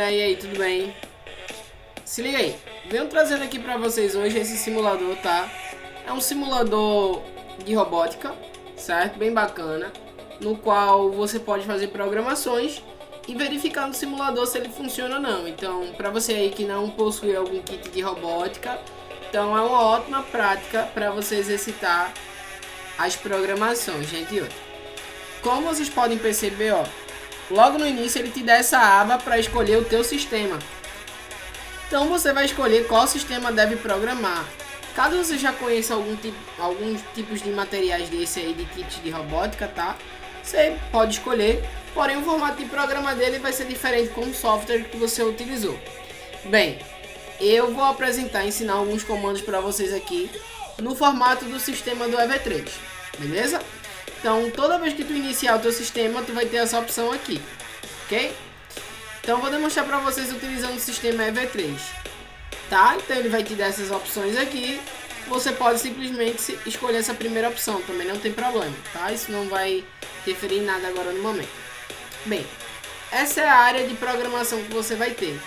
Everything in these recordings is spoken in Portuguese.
aí, tudo bem? Se liga aí, venho trazendo aqui pra vocês hoje esse simulador, tá? É um simulador de robótica, certo? Bem bacana, no qual você pode fazer programações e verificar no simulador se ele funciona ou não. Então, pra você aí que não possui algum kit de robótica, então é uma ótima prática para você exercitar as programações, gente. Como vocês podem perceber, ó, logo no início ele te dá essa aba para escolher o teu sistema. Então você vai escolher qual sistema deve programar. Caso você já conheça alguns tipos de materiais desse aí de kits de robótica, tá? Você pode escolher, porém o formato de programa dele vai ser diferente com o software que você utilizou. Bem, eu vou ensinar alguns comandos para vocês aqui no formato do sistema do EV3, beleza? Então toda vez que tu iniciar o teu sistema, tu vai ter essa opção aqui, ok? Então eu vou demonstrar para vocês utilizando o sistema EV3, tá? Então ele vai te dar essas opções aqui. Você pode simplesmente escolher essa primeira opção, também não tem problema, tá? Isso não vai interferir em nada agora no momento. Bem, essa é a área de programação que você vai ter.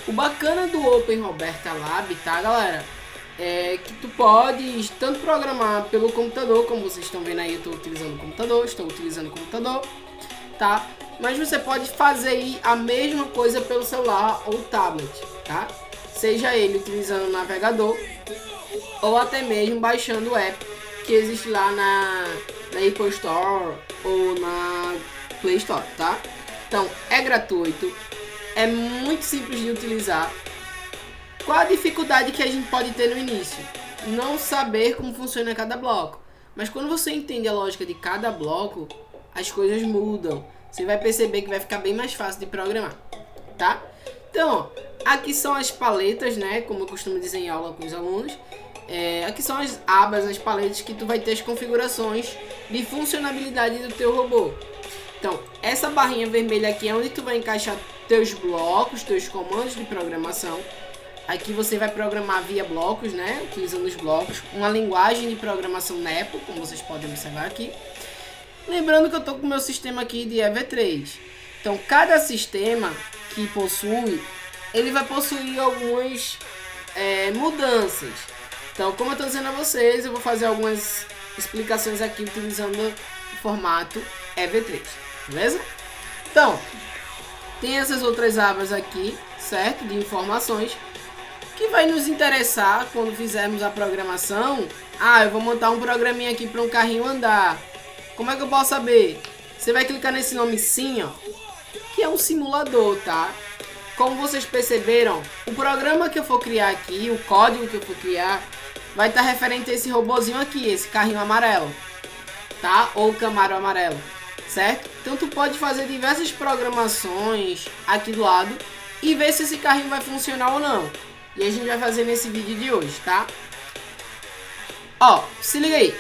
O bacana do Open Roberta Lab, tá, galera? É que tu pode tanto programar pelo computador, como vocês estão vendo aí, eu estou utilizando o computador, tá? Mas você pode fazer a mesma coisa pelo celular ou tablet, tá? Seja ele utilizando o navegador ou até mesmo baixando o app que existe lá na Apple Store ou na Play Store, tá? Então é gratuito, é muito simples de utilizar. Qual a dificuldade que a gente pode ter no início? Não saber como funciona cada bloco. Mas quando você entende a lógica de cada bloco, as coisas mudam. Você vai perceber que vai ficar bem mais fácil de programar, tá? Então, ó, aqui são as paletas, né? Como eu costumo dizer em aula com os alunos. Aqui são as abas, as paletas que tu vai ter as configurações de funcionalidade do teu robô. Então, essa barrinha vermelha aqui é onde tu vai encaixar teus blocos, teus comandos de programação. Aqui você vai programar via blocos, né? Utilizando os blocos. Uma linguagem de programação NEPO, como vocês podem observar aqui. Lembrando que eu estou com o meu sistema aqui de EV3. Então, cada sistema que possui, ele vai possuir algumas mudanças. Então, como eu estou dizendo a vocês, eu vou fazer algumas explicações aqui utilizando o formato EV3. Beleza? Então, tem essas outras abas aqui, certo? De informações, que vai nos interessar quando fizermos a programação. Eu vou montar um programinha aqui para um carrinho andar. Como é que eu posso saber? Você vai clicar nesse nome sim, ó, que é um simulador, tá? Como vocês perceberam, o programa que eu for criar aqui, o código que eu for criar, vai estar referente a esse robozinho aqui, esse carrinho amarelo, tá? Ou Camaro amarelo, certo? Então tu pode fazer diversas programações aqui do lado e ver se esse carrinho vai funcionar ou não. E a gente vai fazer nesse vídeo de hoje, tá? Ó, se liga aí.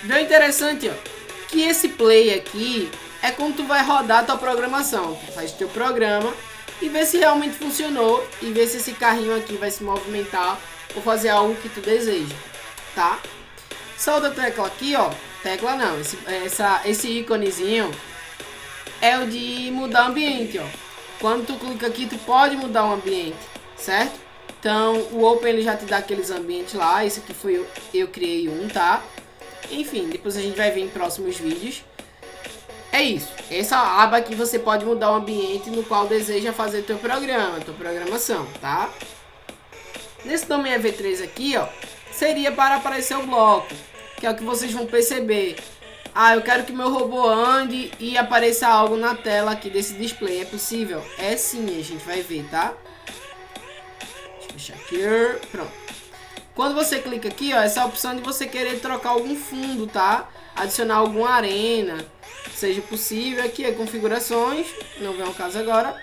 Viu interessante, ó, que esse play aqui é quando tu vai rodar a tua programação. Tu faz teu programa e vê se realmente funcionou e vê se esse carrinho aqui vai se movimentar ou fazer algo que tu deseja, tá? Essa outra tecla aqui, ó, tecla não, esse íconezinho é o de mudar o ambiente, ó. Quando tu clica aqui, tu pode mudar o ambiente, certo? Então, o Open ele já te dá aqueles ambientes lá. Esse aqui foi eu criei um, tá? Enfim, depois a gente vai ver em próximos vídeos. É isso. Essa aba aqui você pode mudar o ambiente no qual deseja fazer teu programa, tua programação, tá? Nesse nome EV3 aqui, ó, seria para aparecer o bloco, que é o que vocês vão perceber. Eu quero que meu robô ande e apareça algo na tela aqui desse display. É possível? É sim, a gente vai ver, tá? Deixa eu fechar aqui. Pronto. Quando você clica aqui, ó, essa opção de você querer trocar algum fundo, tá? Adicionar alguma arena, seja possível. Aqui é configurações, não vem ao caso agora.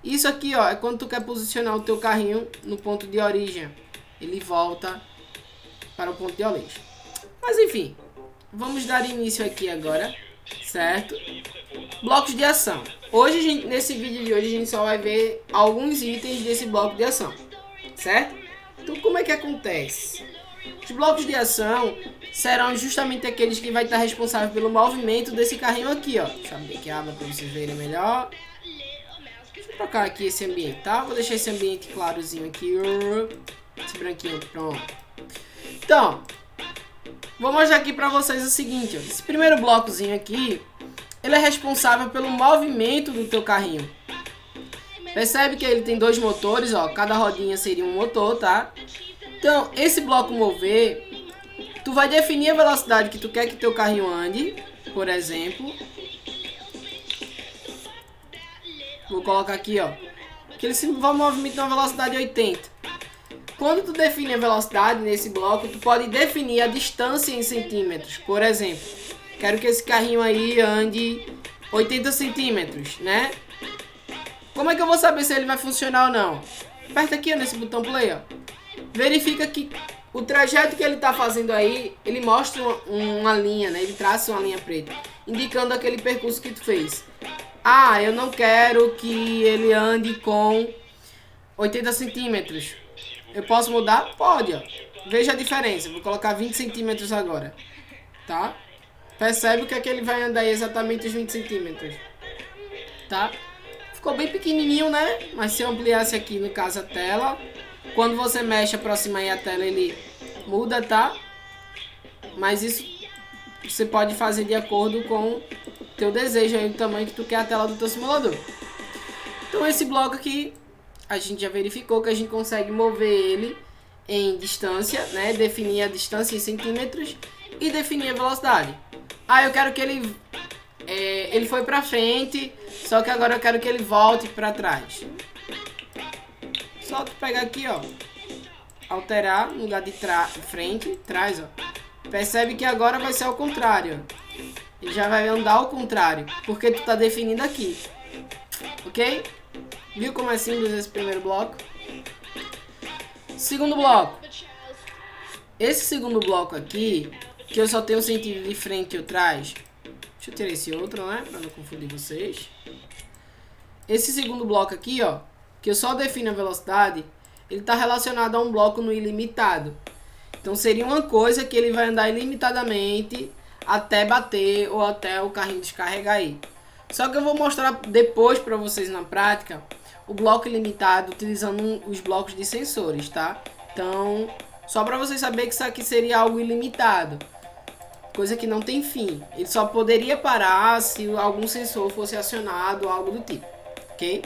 Isso aqui, ó, é quando tu quer posicionar o teu carrinho no ponto de origem. Ele volta para o ponto de origem. Mas enfim, vamos dar início aqui agora, certo? Blocos de ação. Hoje, nesse vídeo de hoje, a gente só vai ver alguns itens desse bloco de ação, certo? Então, como é que acontece? Os blocos de ação serão justamente aqueles que vai estar responsável pelo movimento desse carrinho aqui, ó. Deixa eu abrir aqui a aba para vocês verem melhor. trocar aqui esse ambiente, tá? Vou deixar esse ambiente clarozinho aqui. Esse branquinho, pronto. Então, vou mostrar aqui pra vocês o seguinte, ó. Esse primeiro blocozinho aqui, ele é responsável pelo movimento do teu carrinho. Percebe que ele tem 2 motores, ó. Cada rodinha seria um motor, tá? Então, esse bloco mover, tu vai definir a velocidade que tu quer que teu carrinho ande, por exemplo. Vou colocar aqui, ó, que ele se movimenta a uma velocidade de 80. Quando tu define a velocidade nesse bloco, tu pode definir a distância em centímetros. Por exemplo, quero que esse carrinho aí ande 80 centímetros, né? Como é que eu vou saber se ele vai funcionar ou não? Aperta aqui, ó, nesse botão play, ó. Verifica que o trajeto que ele está fazendo aí, ele mostra uma linha, né? Ele traça uma linha preta, indicando aquele percurso que tu fez. Ah, eu não quero que ele ande com 80 centímetros. Eu posso mudar? Pode, ó. Veja a diferença. Vou colocar 20 centímetros agora, tá? Percebe que é que ele vai andar exatamente os 20 centímetros, tá? Ficou bem pequenininho, né? Mas se eu ampliasse aqui, no caso, a tela, quando você mexe, aproxima aí a tela, ele muda, tá? Mas isso você pode fazer de acordo com teu desejo aí, o tamanho que tu quer a tela do teu simulador. Então esse bloco aqui, a gente já verificou que a gente consegue mover ele em distância, né? Definir a distância em centímetros e definir a velocidade. Ah, eu quero que ele foi pra frente, só que agora eu quero que ele volte pra trás. Só tu pegar aqui, ó, alterar no lugar de frente, trás, ó. Percebe que agora vai ser ao contrário. Ele já vai andar ao contrário, porque tu tá definindo aqui. Ok? Viu como é simples esse primeiro bloco? Segundo bloco. Esse segundo bloco aqui, que eu só tenho sentido de frente e trás. Deixa eu tirar esse outro, né? Pra não confundir vocês. Esse segundo bloco aqui, ó, que eu só defino a velocidade, ele tá relacionado a um bloco no ilimitado. Então seria uma coisa que ele vai andar ilimitadamente até bater ou até o carrinho descarregar aí. Só que eu vou mostrar depois para vocês na prática o bloco ilimitado utilizando os blocos de sensores, tá? Então, só para vocês saberem que isso aqui seria algo ilimitado, coisa que não tem fim. Ele só poderia parar se algum sensor fosse acionado ou algo do tipo, ok?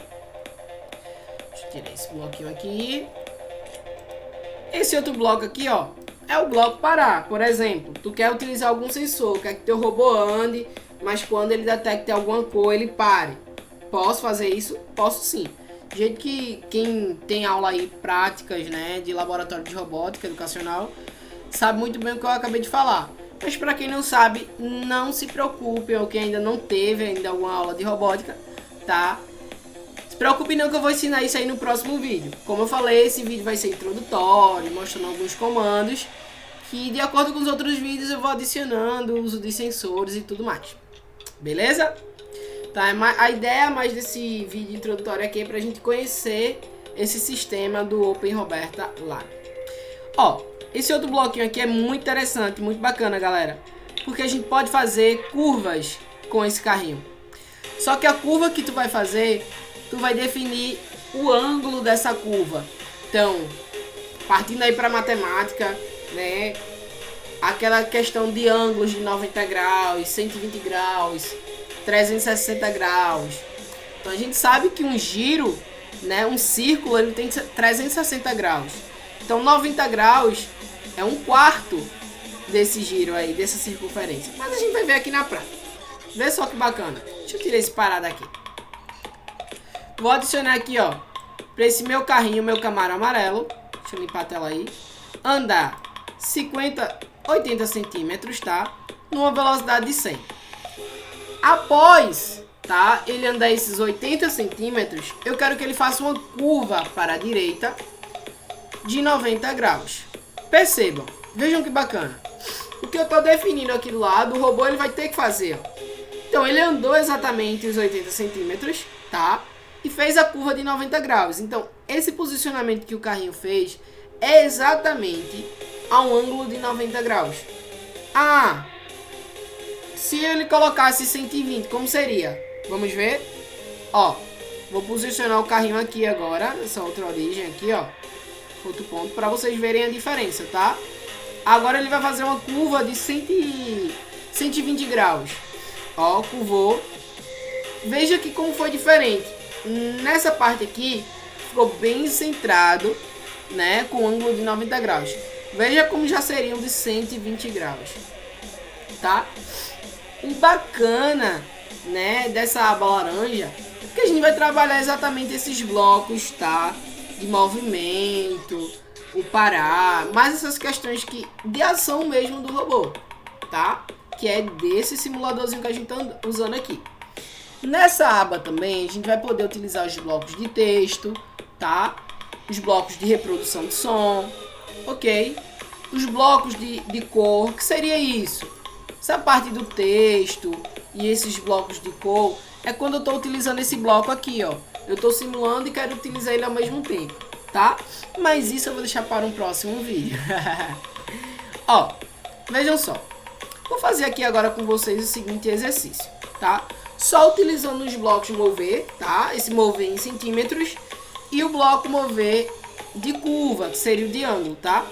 Deixa eu tirar esse bloquinho aqui. Esse outro bloco aqui, ó, é o bloco parar. Por exemplo, tu quer utilizar algum sensor, quer que teu robô ande, mas quando ele detecta alguma cor, ele pare. Posso fazer isso? Posso sim. Do jeito que quem tem aula aí práticas, né, de laboratório de robótica educacional, sabe muito bem o que eu acabei de falar. Mas para quem não sabe, não se preocupe, ou quem ainda não teve ainda alguma aula de robótica, tá? Se preocupe não que eu vou ensinar isso aí no próximo vídeo. Como eu falei, esse vídeo vai ser introdutório, mostrando alguns comandos, que de acordo com os outros vídeos eu vou adicionando o uso de sensores e tudo mais. Beleza? Tá, a ideia mais desse vídeo introdutório aqui é pra gente conhecer esse sistema do Open Roberta Lab. Ó, esse outro bloquinho aqui é muito interessante, muito bacana, galera, porque a gente pode fazer curvas com esse carrinho. Só que a curva que tu vai fazer, tu vai definir o ângulo dessa curva. Então, partindo aí para matemática, né? Aquela questão de ângulos de 90 graus, 120 graus, 360 graus. Então a gente sabe que um giro, né, um círculo, ele tem 360 graus. Então 90 graus é um quarto desse giro aí, dessa circunferência. Mas a gente vai ver aqui na prática. Vê só que bacana. Deixa eu tirar esse parado aqui. Vou adicionar aqui, ó, para esse meu carrinho, meu Camaro amarelo. Deixa eu limpar a tela aí. Andar 80 centímetros, tá? Numa velocidade de 100. Após, tá, ele andar esses 80 centímetros, eu quero que ele faça uma curva para a direita de 90 graus. Percebam, vejam que bacana. O que eu estou definindo aqui do lado, o robô ele vai ter que fazer, ó. Então ele andou exatamente os 80 centímetros, tá? E fez a curva de 90 graus. Então esse posicionamento que o carrinho fez é exatamente a um ângulo de 90 graus. Ah, se ele colocasse 120, como seria? Vamos ver. Ó, Vou posicionar o carrinho aqui agora, nessa outra origem aqui, ó. Outro ponto, para vocês verem a diferença, tá? Agora ele vai fazer uma curva de 120 graus. Ó, curvou. Veja que como foi diferente. Nessa parte aqui, ficou bem centrado, né? Com ângulo de 90 graus. Veja como já seriam de 120 graus. Tá? O bacana, né, dessa aba laranja é que a gente vai trabalhar exatamente esses blocos, tá? De movimento, o parar, mais essas questões de ação mesmo do robô, tá? Que é desse simuladorzinho que a gente tá usando aqui. Nessa aba também a gente vai poder utilizar os blocos de texto, tá? Os blocos de reprodução de som, ok? Os blocos de cor, que seria isso? Essa parte do texto e esses blocos de cor é quando eu estou utilizando esse bloco aqui, ó. Eu estou simulando e quero utilizar ele ao mesmo tempo, tá? Mas isso eu vou deixar para um próximo vídeo. Ó, vejam só. Vou fazer aqui agora com vocês o seguinte exercício, tá? Só utilizando os blocos mover, tá? Esse mover em centímetros e o bloco mover de curva, que seria o de ângulo, tá?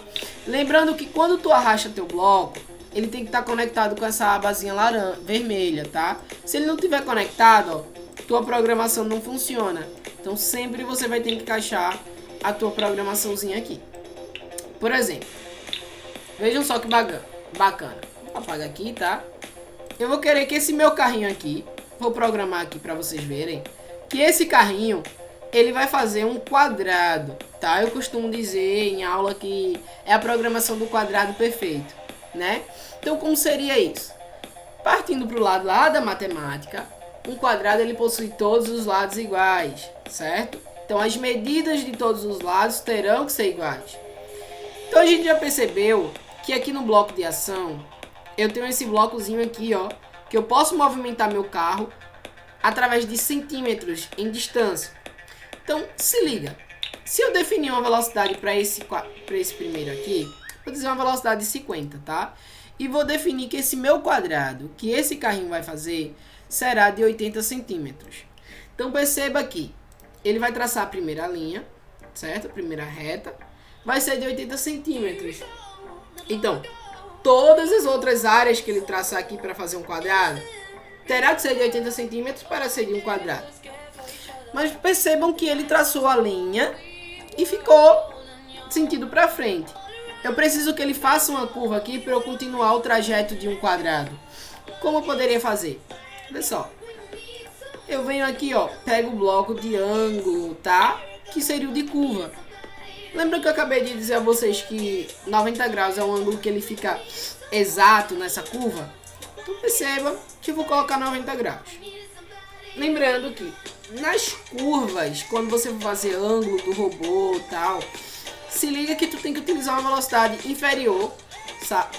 Lembrando que quando tu arrasta teu bloco, ele tem que estar conectado com essa abazinha vermelha, tá? Se ele não tiver conectado, ó, tua programação não funciona. Então sempre você vai ter que encaixar a tua programaçãozinha aqui. Por exemplo, vejam só que bacana. Vou apagar aqui, tá? Eu vou querer que esse meu carrinho aqui, vou programar aqui para vocês verem, que esse carrinho, ele vai fazer um quadrado, tá? Eu costumo dizer em aula que é a programação do quadrado perfeito, né? Então como seria isso? Partindo para o lado lá da matemática, um quadrado ele possui todos os lados iguais, certo? Então as medidas de todos os lados terão que ser iguais. Então a gente já percebeu que aqui no bloco de ação, eu tenho esse blocozinho aqui, ó, que eu posso movimentar meu carro através de centímetros em distância. Então se liga, se eu definir uma velocidade para esse primeiro aqui, vou dizer uma velocidade de 50, tá? E vou definir que esse meu quadrado, que esse carrinho vai fazer, será de 80 centímetros. Então perceba que ele vai traçar a primeira linha, certo? A primeira reta, vai ser de 80 centímetros. Então, todas as outras áreas que ele traçar aqui para fazer um quadrado, terá que ser de 80 centímetros para ser de um quadrado. Mas percebam que ele traçou a linha e ficou sentido para frente. Eu preciso que ele faça uma curva aqui para eu continuar o trajeto de um quadrado. Como eu poderia fazer? Olha só. Eu venho aqui, ó, pego o bloco de ângulo, tá? Que seria o de curva. Lembra que eu acabei de dizer a vocês que 90 graus é um ângulo que ele fica exato nessa curva? Então perceba que eu vou colocar 90 graus. Lembrando que nas curvas, quando você for fazer ângulo do robô e tal, se liga que tu tem que utilizar uma velocidade inferior,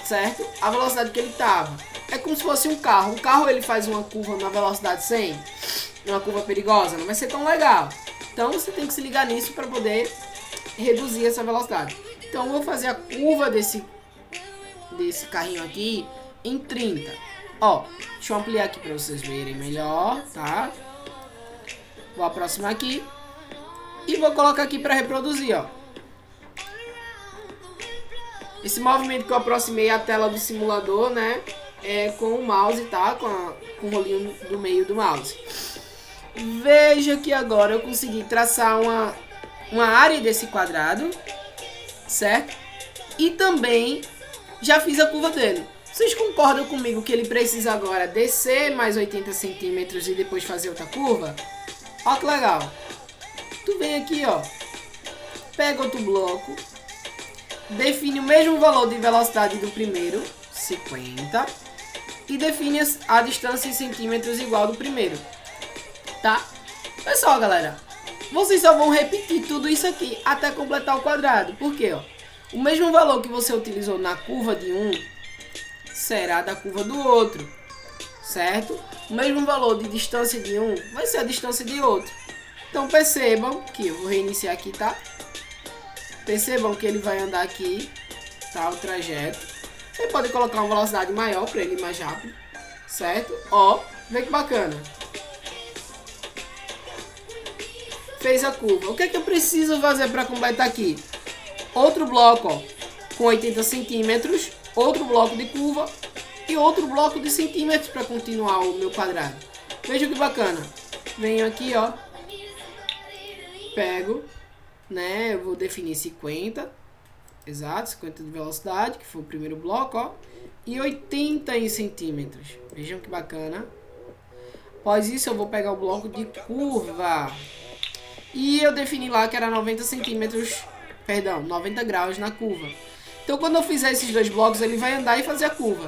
certo? A velocidade que ele estava. É como se fosse um carro. O carro ele faz uma curva na velocidade 100, uma curva perigosa, não vai ser tão legal. Então você tem que se ligar nisso para poder reduzir essa velocidade. Então eu vou fazer a curva desse carrinho aqui em 30. Ó, deixa eu ampliar aqui para vocês verem melhor, tá? Vou aproximar aqui e vou colocar aqui para reproduzir, ó. Esse movimento que eu aproximei a tela do simulador, né? É com o mouse, tá? Com o rolinho do meio do mouse. Veja que agora eu consegui traçar uma área desse quadrado, certo? E também já fiz a curva dele. Vocês concordam comigo que ele precisa agora descer mais 80 centímetros e depois fazer outra curva? Ó que legal. Tu vem aqui, ó. Pega outro bloco. Define o mesmo valor de velocidade do primeiro, 50. E define a distância em centímetros igual do primeiro. Tá? Pessoal, galera. Vocês só vão repetir tudo isso aqui até completar o quadrado. Por quê? Ó? O mesmo valor que você utilizou na curva de um será da curva do outro. Certo? O mesmo valor de distância de um vai ser a distância de outro. Então percebam que eu vou reiniciar aqui, tá? Percebam que ele vai andar aqui, tá? O trajeto. Você pode colocar uma velocidade maior para ele ir mais rápido, certo? Ó, vê que bacana. fez a curva. O que é que eu preciso fazer para completar aqui? Outro bloco, ó, com 80 centímetros, outro bloco de curva e outro bloco de centímetros para continuar o meu quadrado. Veja que bacana. Venho aqui, ó, pego, né, eu vou definir 50, exato, 50 de velocidade, que foi o primeiro bloco, ó, e 80 em centímetros. Vejam que bacana. Após isso, eu vou pegar o bloco de curva. E eu defini lá que era 90 centímetros, perdão, 90 graus na curva. Então, quando eu fizer esses dois blocos, ele vai andar e fazer a curva.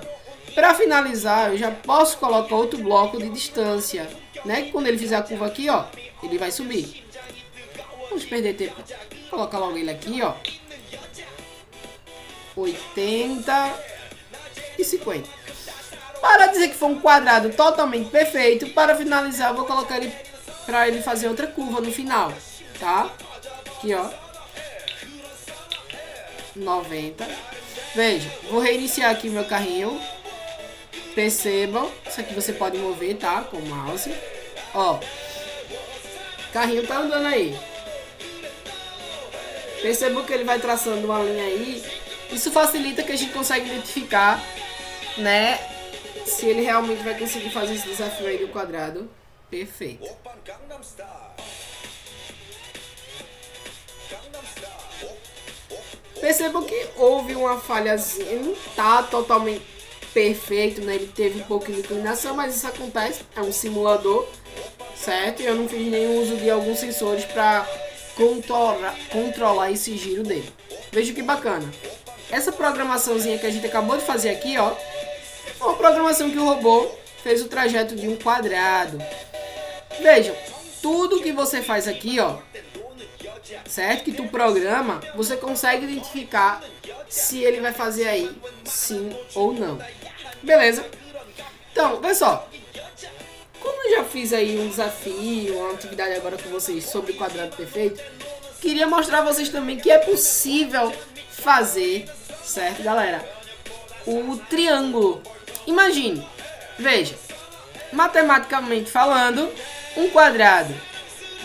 Para finalizar, eu já posso colocar outro bloco de distância, né? Quando ele fizer a curva aqui, ó, ele vai subir. Vamos perder tempo. Vou colocar logo ele aqui, ó. 80 e 50. Para dizer que foi um quadrado totalmente perfeito, para finalizar, eu vou colocar ele para ele fazer outra curva no final, tá? Aqui, ó. 90. Veja, vou reiniciar aqui meu carrinho. Percebam, isso aqui você pode mover, tá? Com o mouse. Ó, carrinho tá andando aí. Percebam que ele vai traçando uma linha aí. Isso facilita que a gente consiga identificar, né, se ele realmente vai conseguir fazer esse desafio aí do quadrado perfeito. Percebam que houve uma falhazinha, não tá totalmente perfeito, né? Ele teve um pouco de inclinação, mas isso acontece, é um simulador, certo? Eu não fiz nenhum uso de alguns sensores para controlar esse giro dele. Veja que bacana. Essa programaçãozinha que a gente acabou de fazer aqui, ó, é uma programação que o robô fez o trajeto de um quadrado. Vejam, tudo que você faz aqui, ó, certo? Que tu programa, você consegue identificar se ele vai fazer aí sim ou não. Beleza? Então, pessoal, como eu já fiz aí um desafio, uma atividade agora com vocês sobre quadrado perfeito, queria mostrar a vocês também que é possível fazer, certo, galera? O triângulo. Imagine, veja, matematicamente falando, um quadrado,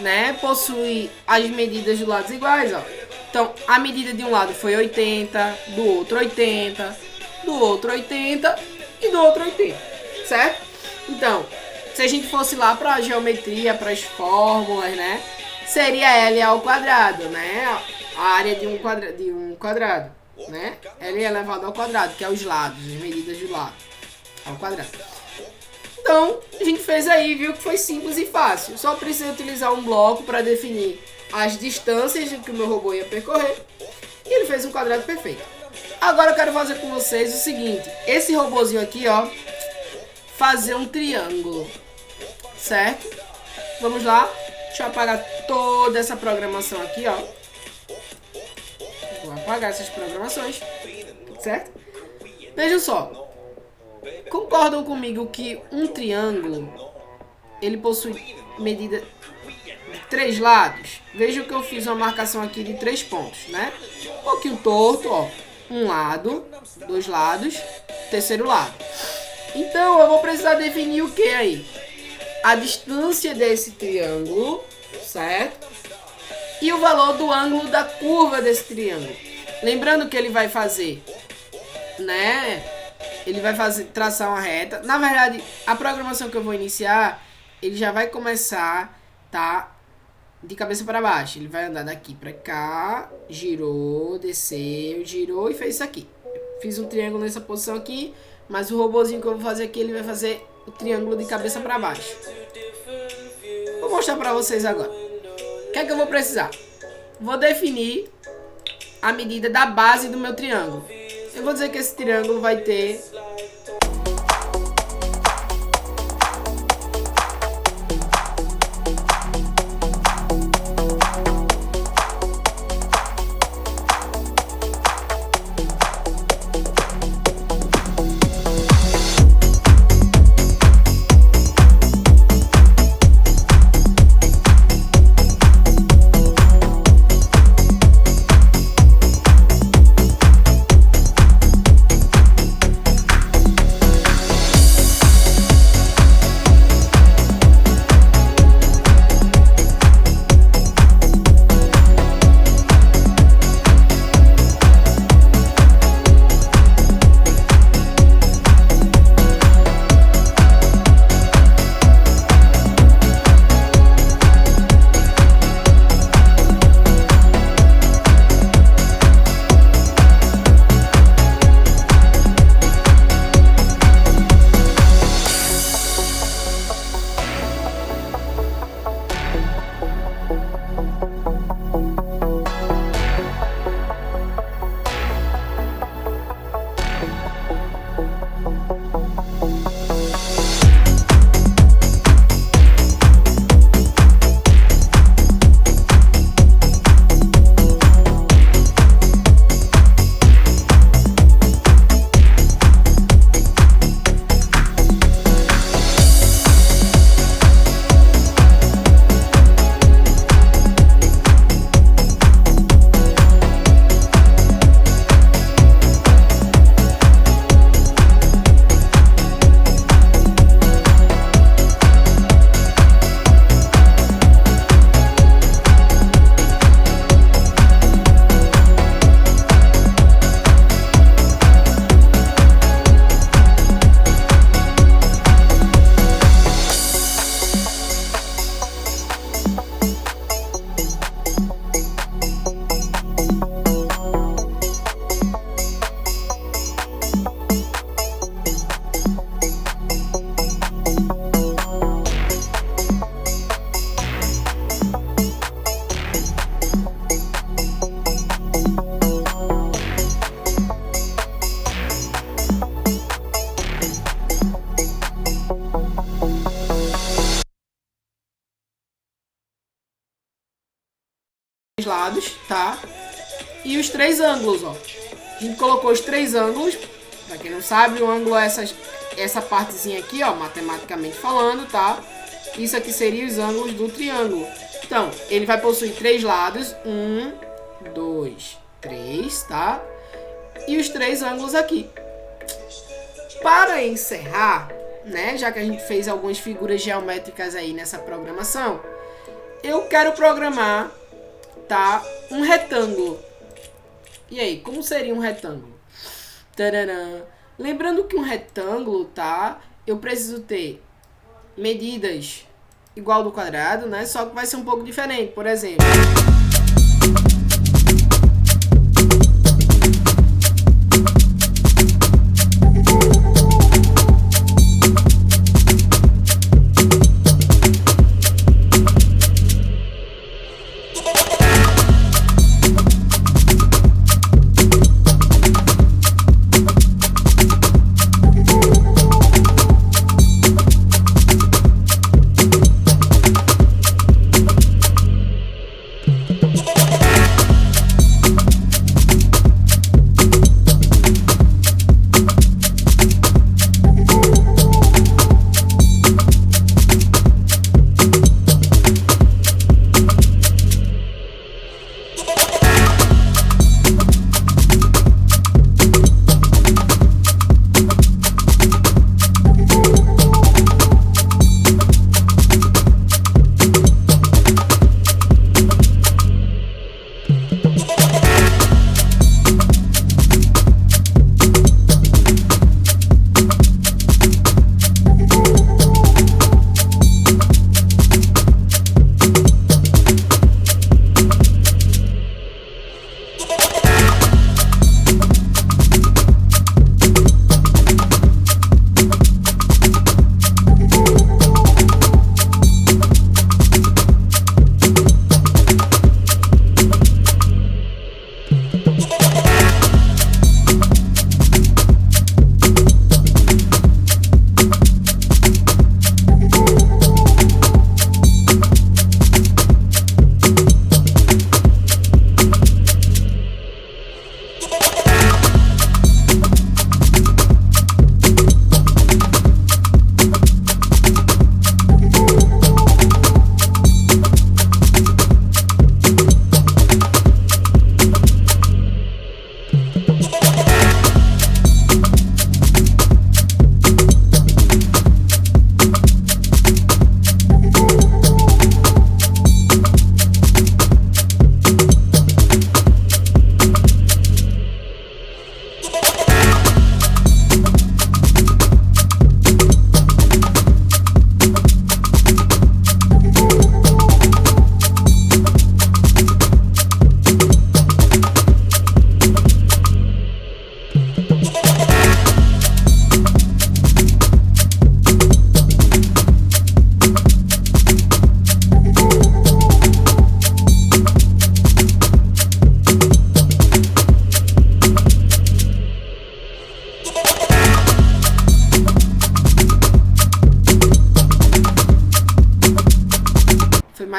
né, possui as medidas dos lados iguais, ó. Então, a medida de um lado foi 80, do outro 80, do outro 80 e do outro 80, certo? Então, se a gente fosse lá para a geometria, para as fórmulas, né, seria L ao quadrado, né? A área de um quadrado, né? L elevado ao quadrado, que é os lados, as medidas do lado ao quadrado. Então, a gente fez aí, viu que foi simples e fácil. Só precisa utilizar um bloco para definir as distâncias que o meu robô ia percorrer. E ele fez um quadrado perfeito. Agora eu quero fazer com vocês o seguinte. Esse robôzinho aqui, ó, fazer um triângulo, certo? Vamos lá. Deixa eu apagar toda essa programação aqui, ó. Vou apagar essas programações, certo? Vejam só. Concordam comigo que um triângulo, ele possui medida de 3 lados? Vejam que eu fiz uma marcação aqui de 3 pontos, né? Um pouquinho torto, ó. Um lado, 2 lados, terceiro lado. Então, eu vou precisar definir o que aí? A distância desse triângulo, certo? E o valor do ângulo da curva desse triângulo. Lembrando que ele vai fazer, né? Ele vai traçar uma reta. Na verdade, a programação que eu vou iniciar, ele já vai começar, tá? De cabeça para baixo. Ele vai andar daqui para cá, girou, desceu, girou e fez isso aqui. Fiz um triângulo nessa posição aqui, mas o robozinho que eu vou fazer aqui, ele vai fazer o triângulo de cabeça para baixo. Vou mostrar para vocês agora. O que é que eu vou precisar? Vou definir a medida da base do meu triângulo. Eu vou dizer que esse triângulo vai ter lados, tá? E os 3 ângulos, ó. A gente colocou os 3 ângulos. Pra quem não sabe, o ângulo é essa partezinha aqui, ó, matematicamente falando, tá? Isso aqui seria os ângulos do triângulo. Então, ele vai possuir 3 lados. 1, 2, 3, tá? E os 3 ângulos aqui. Para encerrar, né, já que a gente fez algumas figuras geométricas aí nessa programação, eu quero programar, tá, um retângulo. E aí, como seria um retângulo? Tadadã. Lembrando que um retângulo, tá, eu preciso ter medidas igual do quadrado, né, só que vai ser um pouco diferente. Por exemplo,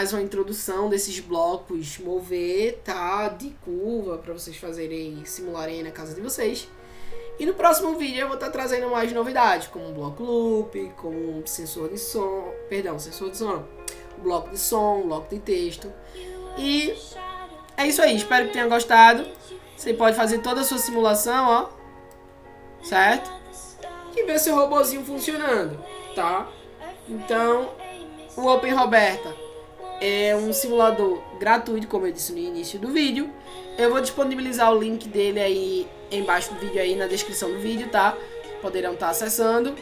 mais uma introdução desses blocos mover, tá? De curva, para vocês fazerem, simularem aí na casa de vocês. E no próximo vídeo eu vou estar trazendo mais novidades, como um bloco loop, como um sensor de som, um bloco de som, um bloco de texto. E é isso aí, espero que tenha gostado. Você pode fazer toda a sua simulação, ó, certo? E ver seu robozinho funcionando, tá? Então, o OpenRoberta é um simulador gratuito, como eu disse no início do vídeo. Eu vou disponibilizar o link dele aí embaixo do vídeo, aí na descrição do vídeo, tá? Poderão estar acessando.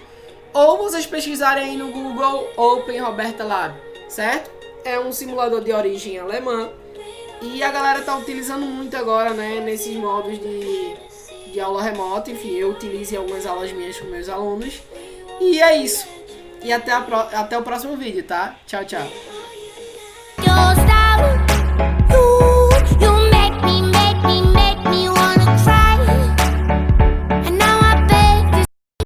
Ou vocês pesquisarem aí no Google OpenRoberta Lab, certo? É um simulador de origem alemã. E a galera tá utilizando muito agora, né? Nesses modos de aula remota. Enfim, eu utilizo em algumas aulas minhas com meus alunos. E é isso. E até o próximo vídeo, tá? Tchau, tchau.